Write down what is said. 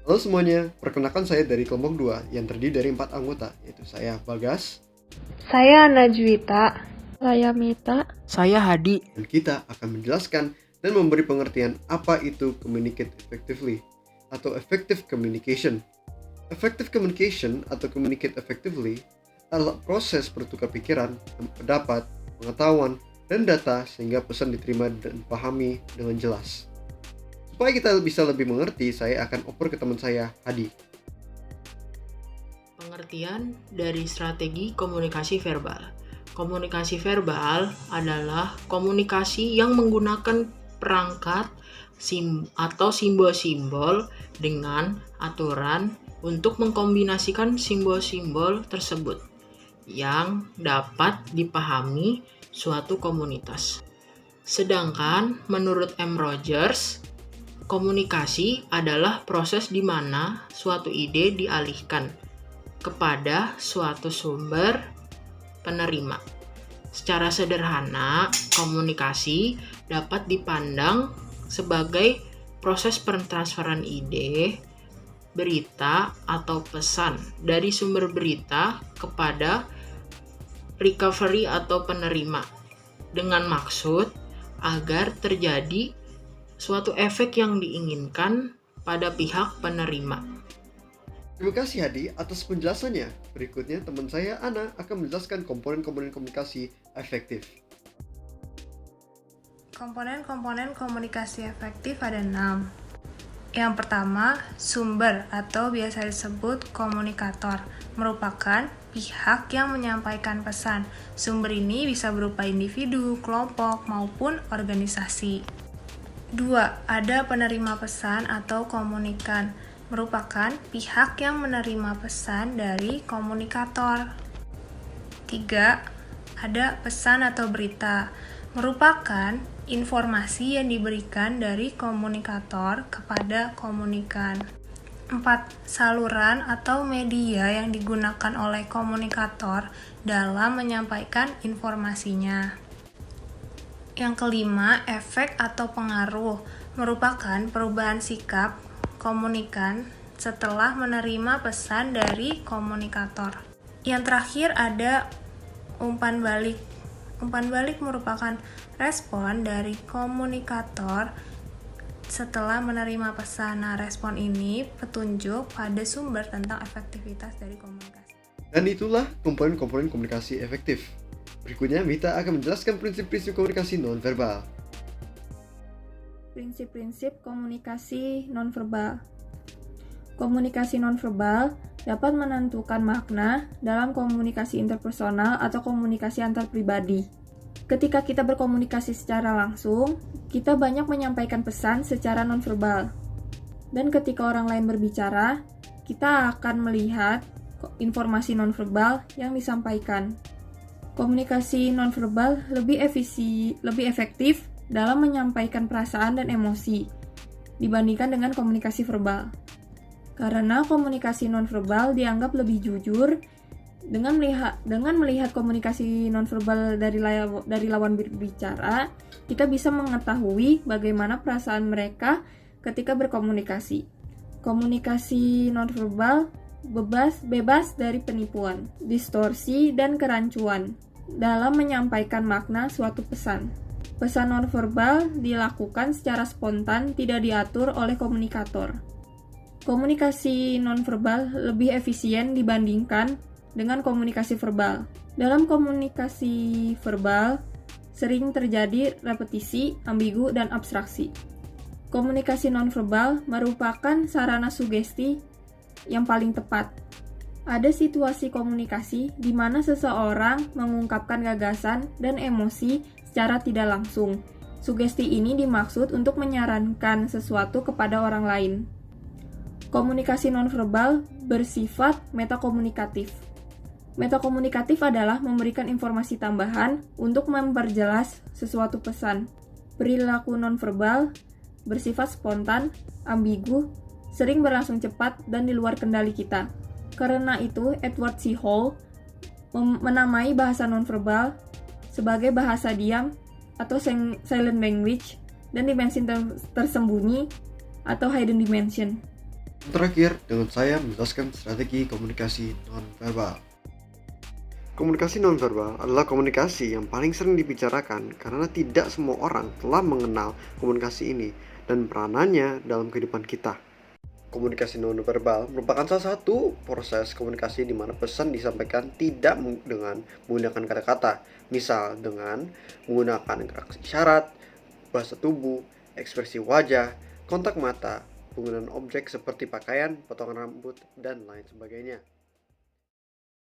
Halo semuanya, perkenalkan saya dari kelompok 2 yang terdiri dari 4 anggota, yaitu saya Bagas, Saya Najwita. Saya Mita. Saya Hadi. dan kita akan menjelaskan dan memberi pengertian apa itu communicate effectively atau effective communication. Effective communication atau communicate effectively adalah proses bertukar pikiran, pendapat, pengetahuan, dan data sehingga pesan diterima dan dipahami dengan jelas. Supaya kita bisa lebih mengerti, saya akan oper ke teman saya, Hadi. Pengertian dari strategi komunikasi verbal. Komunikasi verbal adalah komunikasi yang menggunakan perangkat atau simbol-simbol dengan aturan untuk mengkombinasikan simbol-simbol tersebut yang dapat dipahami suatu komunitas. Sedangkan menurut M. Rogers, komunikasi adalah proses di mana suatu ide dialihkan kepada suatu sumber penerima. Secara sederhana, komunikasi dapat dipandang sebagai proses pentransferan ide, berita, atau pesan dari sumber berita kepada recovery atau penerima dengan maksud agar terjadi suatu efek yang diinginkan pada pihak penerima. Terima kasih Hadi atas penjelasannya. Berikutnya teman saya Ana akan menjelaskan komponen-komponen komunikasi efektif. Komponen-komponen komunikasi efektif ada 6. Yang pertama, sumber atau biasa disebut komunikator, merupakan pihak yang menyampaikan pesan. Sumber ini bisa berupa individu, kelompok, maupun organisasi. 2. Ada penerima pesan atau komunikan, merupakan pihak yang menerima pesan dari komunikator. 3. Ada pesan atau berita, merupakan informasi yang diberikan dari komunikator kepada komunikan. 4. Saluran atau media yang digunakan oleh komunikator dalam menyampaikan informasinya. Yang kelima, efek atau pengaruh, merupakan perubahan sikap komunikan setelah menerima pesan dari komunikator. Yang terakhir ada umpan balik. Umpan balik merupakan respon dari komunikator setelah menerima pesan. Nah, respon ini petunjuk pada sumber tentang efektivitas dari komunikasi. Dan itulah komponen-komponen komunikasi efektif. Berikutnya Mita akan menjelaskan prinsip-prinsip komunikasi nonverbal. Prinsip-prinsip komunikasi nonverbal. Komunikasi nonverbal dapat menentukan makna dalam komunikasi interpersonal atau komunikasi antar pribadi. Ketika kita berkomunikasi secara langsung, kita banyak menyampaikan pesan secara nonverbal. Dan ketika orang lain berbicara, kita akan melihat informasi nonverbal yang disampaikan. Komunikasi nonverbal lebih efektif dalam menyampaikan perasaan dan emosi dibandingkan dengan komunikasi verbal. Karena komunikasi nonverbal dianggap lebih jujur dengan melihat komunikasi nonverbal dari lawan berbicara, kita bisa mengetahui bagaimana perasaan mereka ketika berkomunikasi. Komunikasi nonverbal bebas dari penipuan, distorsi, dan kerancuan dalam menyampaikan makna suatu pesan. Pesan nonverbal dilakukan secara spontan, tidak diatur oleh komunikator. Komunikasi nonverbal lebih efisien dibandingkan dengan komunikasi verbal. Dalam komunikasi verbal, sering terjadi repetisi, ambigu, dan abstraksi. Komunikasi nonverbal merupakan sarana sugesti yang paling tepat. Ada situasi komunikasi di mana seseorang mengungkapkan gagasan dan emosi secara tidak langsung. Sugesti ini dimaksud untuk menyarankan sesuatu kepada orang lain. Komunikasi nonverbal bersifat metakomunikatif. Metakomunikatif adalah memberikan informasi tambahan untuk memperjelas sesuatu pesan. Perilaku nonverbal bersifat spontan, ambigu, sering berlangsung cepat dan di luar kendali kita. Karena itu, Edward C. Hall menamai bahasa nonverbal sebagai bahasa diam atau silent language dan dimensi tersembunyi atau hidden dimension. Terakhir, dengan saya menjelaskan strategi komunikasi nonverbal. Komunikasi nonverbal adalah komunikasi yang paling sering dibicarakan karena tidak semua orang telah mengenal komunikasi ini dan peranannya dalam kehidupan kita. Komunikasi nonverbal merupakan salah satu proses komunikasi di mana pesan disampaikan tidak dengan menggunakan kata-kata, misal dengan menggunakan gerak isyarat, bahasa tubuh, ekspresi wajah, kontak mata, penggunaan objek seperti pakaian, potongan rambut, dan lain sebagainya.